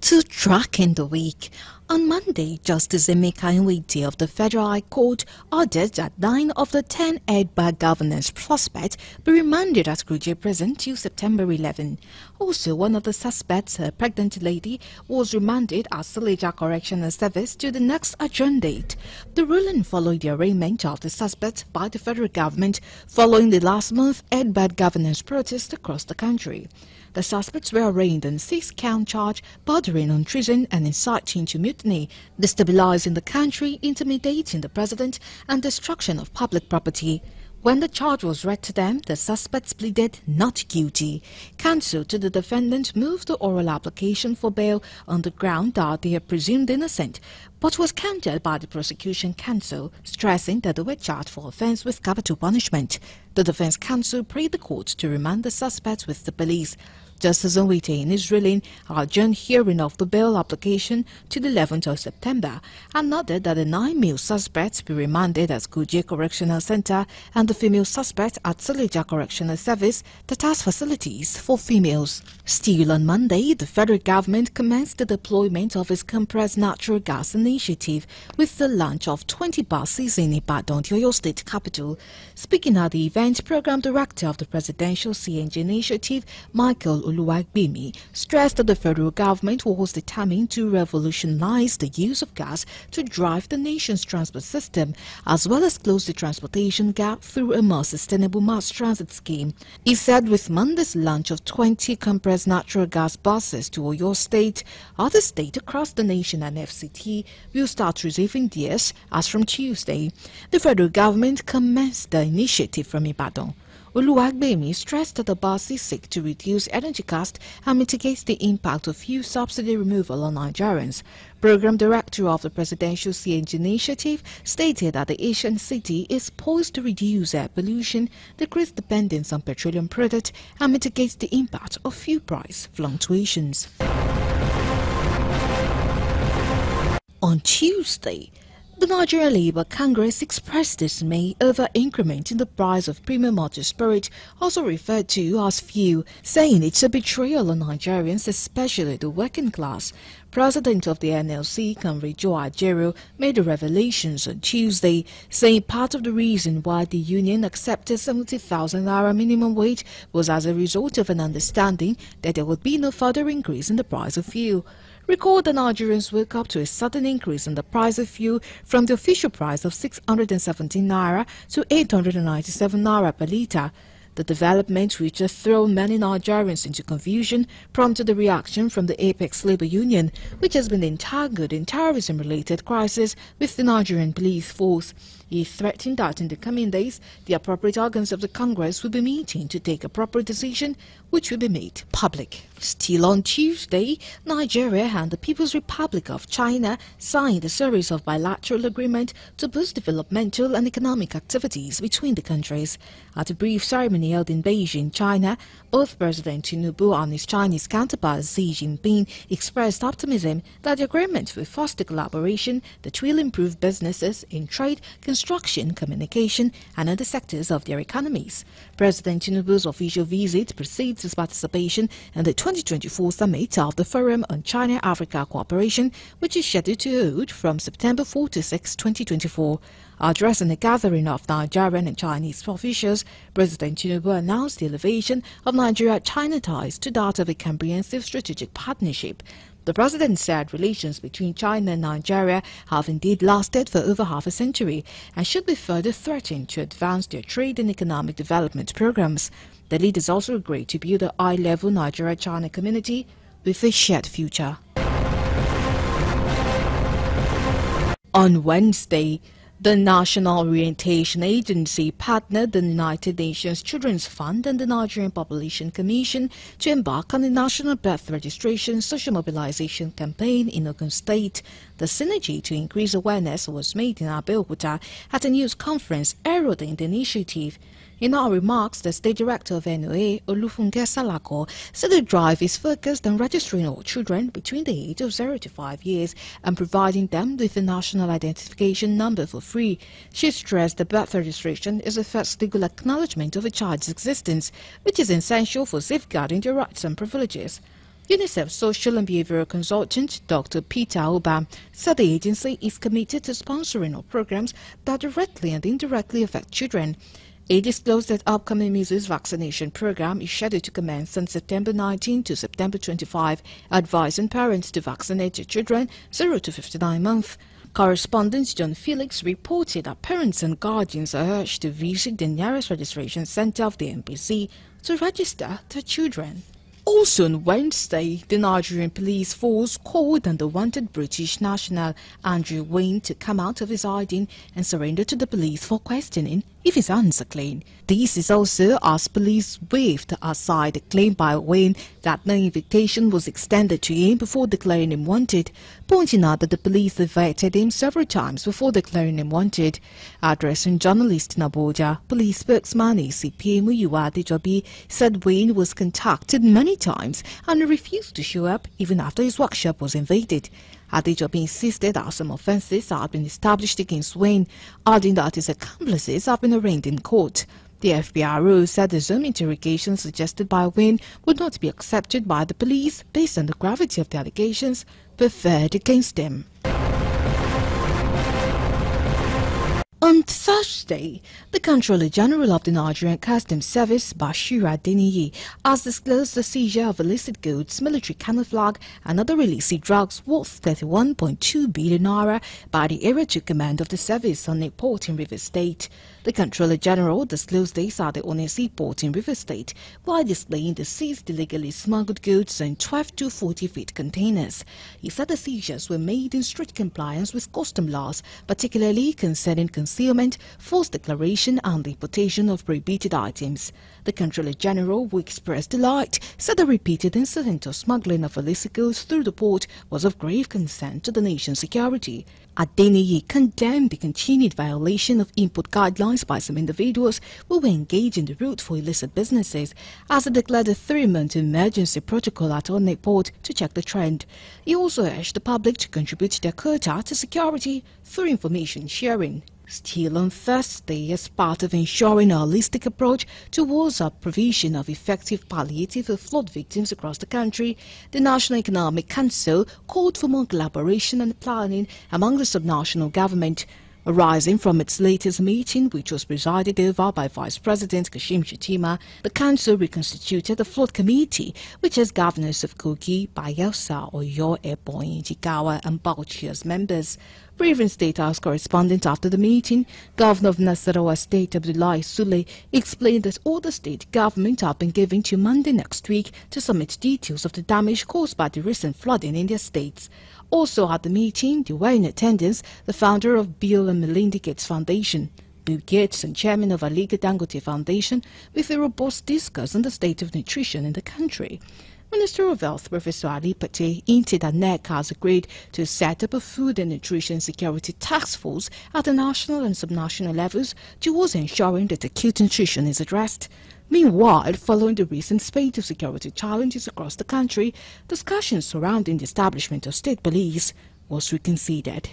To track in the week, on Monday, Justice Emeka Nwite of the Federal High Court ordered that 9 of the 10 Edba governance suspects be remanded at Kuje Prison till September 11. Also, one of the suspects, a pregnant lady, was remanded at Suleja Correctional Service to the next adjourned date. The ruling followed the arraignment of the suspects by the federal government following the last month Edba governance protest across the country. The suspects were arraigned on 6-count charge bordering on treason and inciting to mutiny, destabilizing the country, intimidating the president, and destruction of public property. When the charge was read to them, the suspects pleaded not guilty. Counsel to the defendant moved the oral application for bail on the ground that they are presumed innocent, but was countered by the prosecution counsel, stressing that they were charged for offense with capital punishment. The defense counsel prayed the court to remand the suspects with the police. Justice Nwite, in his ruling, adjourned hearing of the bail application to the 11th of September and noted that the 9 male suspects be remanded at Kuje Correctional Center and the female suspect at Suleja Correctional Service that has facilities for females. Still on Monday, the federal government commenced the deployment of its compressed natural gas initiative with the launch of 20 buses in Ibadan, the Oyo State capital. Speaking at the event, Program Director of the Presidential CNG Initiative, Michael Oluwagbemi, stressed that the federal government was determined to revolutionize the use of gas to drive the nation's transport system, as well as close the transportation gap through a more sustainable mass transit scheme. He said with Monday's launch of 20 compressed natural gas buses to Oyo State, other states across the nation and FCT will start receiving theirs as from Tuesday. The federal government commenced the initiative from Ibadan. Oluwagbemi stressed that the buses seek to reduce energy cost and mitigate the impact of fuel subsidy removal on Nigerians. Program Director of the Presidential CNG Initiative stated that the Asian city is poised to reduce air pollution, decrease dependence on petroleum products, and mitigate the impact of fuel price fluctuations. On Tuesday, the Nigerian Labour Congress expressed dismay over increment in the price of premium motor spirit, also referred to as fuel, saying it's a betrayal on Nigerians, especially the working class. President of the NLC, Comrade Joe Ajero, made the revelations on Tuesday, saying part of the reason why the union accepted 70,000 naira minimum wage was as a result of an understanding that there would be no further increase in the price of fuel. Recall the Nigerians woke up to a sudden increase in the price of fuel from the official price of 617 naira to 897 naira per litre. The development, which has thrown many Nigerians into confusion, prompted a reaction from the Apex Labour Union, which has been entangled in terrorism-related crisis with the Nigerian police force. He threatened that in the coming days, the appropriate organs of the Congress will be meeting to take a proper decision, which will be made public. Still on Tuesday, Nigeria and the People's Republic of China signed a series of bilateral agreements to boost developmental and economic activities between the countries. At a brief ceremony held in Beijing, China, both President Tinubu and his Chinese counterpart Xi Jinping expressed optimism that the agreement will foster collaboration that will improve businesses in trade, construction, communication, and other sectors of their economies. President Tinubu's official visit precedes his participation in the 2024 summit of the Forum on China-Africa Cooperation, which is scheduled to hold from September 4 to 6, 2024. Addressing a gathering of Nigerian and Chinese officials, President Tinubu announced the elevation of Nigeria-China ties to that of a comprehensive strategic partnership. The president said relations between China and Nigeria have indeed lasted for over half a century and should be further threatened to advance their trade and economic development programs. The leaders also agreed to build a high-level Nigeria-China community with a shared future. On Wednesday, the National Orientation Agency partnered the United Nations Children's Fund and the Nigerian Population Commission to embark on the National Birth Registration Social Mobilization Campaign in Ogun State. The synergy to increase awareness was made in Abeokuta at a news conference heralding the initiative. In our remarks, the State Director of NOA, Olufunke Salako, said the drive is focused on registering all children between the age of 0 to 5 years and providing them with a national identification number for free. She stressed that birth registration is the first legal acknowledgement of a child's existence, which is essential for safeguarding their rights and privileges. UNICEF Social and Behavioral Consultant Dr. Peter Oba said the agency is committed to sponsoring all programs that directly and indirectly affect children. He disclosed that upcoming measles vaccination program is scheduled to commence on September 19 to September 25, advising parents to vaccinate their children 0 to 59 months. Correspondent John Felix reported that parents and guardians are urged to visit the nearest registration center of the NPC to register their children. Also on Wednesday, the Nigerian police force called on the wanted British national Andrew Wayne to come out of his hiding and surrender to the police for questioning if his hands are clean. This is also as police waved aside the claim by Wayne that no invitation was extended to him before declaring him wanted, pointing out that the police invited him several times before declaring him wanted. Addressing journalists in Abuja, police spokesman ACP Muyiwa Adejobi said Wayne was contacted many times and refused to show up even after his workshop was invaded. Adejobi insisted that some offences had been established against Wayne, adding that his accomplices have been arraigned in court. The FBRO said the Zoom interrogation suggested by Wayne would not be accepted by the police based on the gravity of the allegations preferred against him. On Thursday, the Controller General of the Nigerian Customs Service, Bashir Adeniyi, has disclosed the seizure of illicit goods, military camouflage, and other illicit drugs worth 31.2 billion naira by the Area 2 Command of the service on a port in Rivers State. The Controller General disclosed this at the Onesi port in Rivers State while displaying the seized illegally smuggled goods in 12 to 40-feet containers. He said the seizures were made in strict compliance with custom laws, particularly concerning concealment, false declaration and the importation of prohibited items. The Controller General, who expressed delight, said the repeated incident of smuggling of illicit goods through the port was of grave concern to the nation's security. Adeniyi condemned the continued violation of import guidelines by some individuals who were engaged in the route for illicit businesses, as he declared a 3-month emergency protocol at Onne Port to check the trend. He also urged the public to contribute their quota to security through information sharing. Still on Thursday, as part of ensuring a holistic approach towards the provision of effective palliative for flood victims across the country, the National Economic Council called for more collaboration and planning among the subnational government. Arising from its latest meeting, which was presided over by Vice President Kashim Shettima, the Council reconstituted the Flood Committee, which has governors of Kogi, Bayelsa, Oyo, Ebonyi, Jigawa and Bauchi as members. Briefing State House correspondent after the meeting, Governor of Nasarawa State Abdullahi Sule explained that all the state government have been given to Monday next week to submit details of the damage caused by the recent flooding in their states. Also at the meeting, there were in attendance the founder of Bill and Melinda Gates Foundation, Bill Gates, and chairman of Aliga Dangote Foundation, with a robust discourse on the state of nutrition in the country. Minister of Health Professor Ali Pate hinted that NEC has agreed to set up a food and nutrition security task force at the national and subnational levels towards ensuring that acute nutrition is addressed. Meanwhile, following the recent spate of security challenges across the country, discussions surrounding the establishment of state police was reconsidered.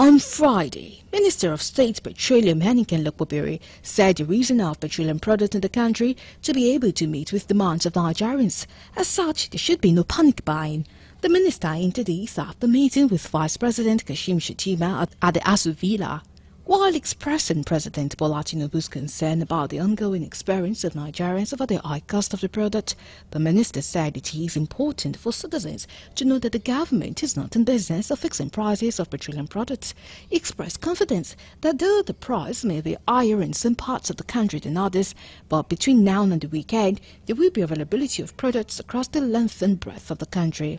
On Friday, Minister of State Petroleum Heniken Lokpobere said the reason of petroleum products in the country to be able to meet with demands of Nigerians. As such, there should be no panic buying. The minister hinted this after meeting with Vice President Kashim Shettima at the Asu Villa. While expressing President Bola Tinubu's concern about the ongoing experience of Nigerians over the high cost of the product, the minister said it is important for citizens to know that the government is not in business of fixing prices of petroleum products. He expressed confidence that though the price may be higher in some parts of the country than others, but between now and the weekend, there will be availability of products across the length and breadth of the country.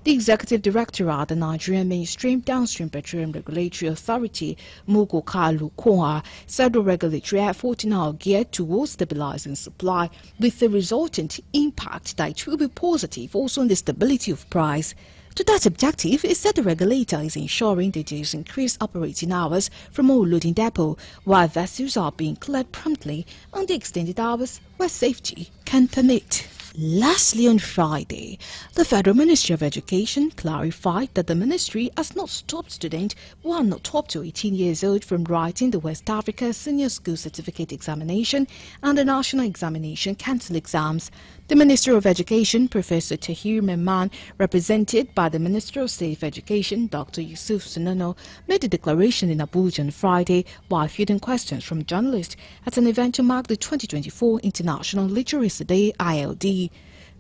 The Executive Director at the Nigerian Mainstream Downstream Petroleum Regulatory Authority, Mugo Kalu Koha, said the regulatory effort now geared towards stabilizing supply, with the resultant impact that it will be positive also on the stability of price. To that objective, it said the regulator is ensuring there is increased operating hours from all loading depot, while vessels are being cleared promptly on the extended hours where safety can permit. Lastly, on Friday, the Federal Ministry of Education clarified that the ministry has not stopped students who are not up to 18 years old from writing the West Africa Senior School Certificate Examination and the National Examination Council exams. The Minister of Education, Professor Tahir Memman, represented by the Minister of Safe Education, Dr. Yusuf Sunano, made the declaration in Abuja on Friday while fielding questions from journalists at an event to mark the 2024 International Literacy Day (ILD).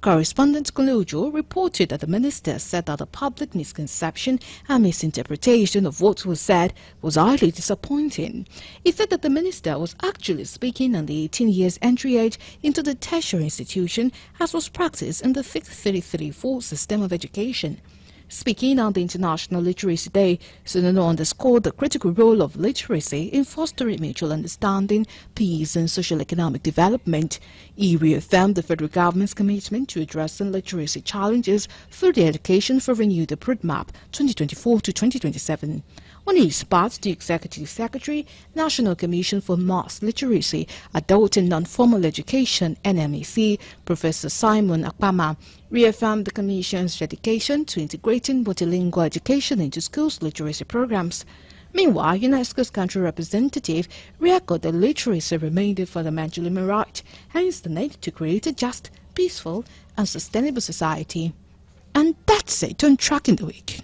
Correspondent Kolojo reported that the minister said that the public misconception and misinterpretation of what was said was highly disappointing. He said that the minister was actually speaking on the 18 years entry age into the tertiary institution as was practiced in the 334 system of education. Speaking on the International Literacy Day, Sunano underscored the critical role of literacy in fostering mutual understanding, peace and social economic development. He reaffirmed the federal government's commitment to addressing literacy challenges through the Education for Renewed Roadmap 2024 to 2027. On his part, the Executive Secretary, National Commission for Mass Literacy, Adult and Non-Formal Education (NMEC), Professor Simon Akpama, reaffirmed the Commission's dedication to integrating multilingual education into schools' literacy programs. Meanwhile, UNESCO's country representative reechoed that literacy remained a fundamental human right, hence the need to create a just, peaceful and sustainable society. And that's it on Tracking the Week.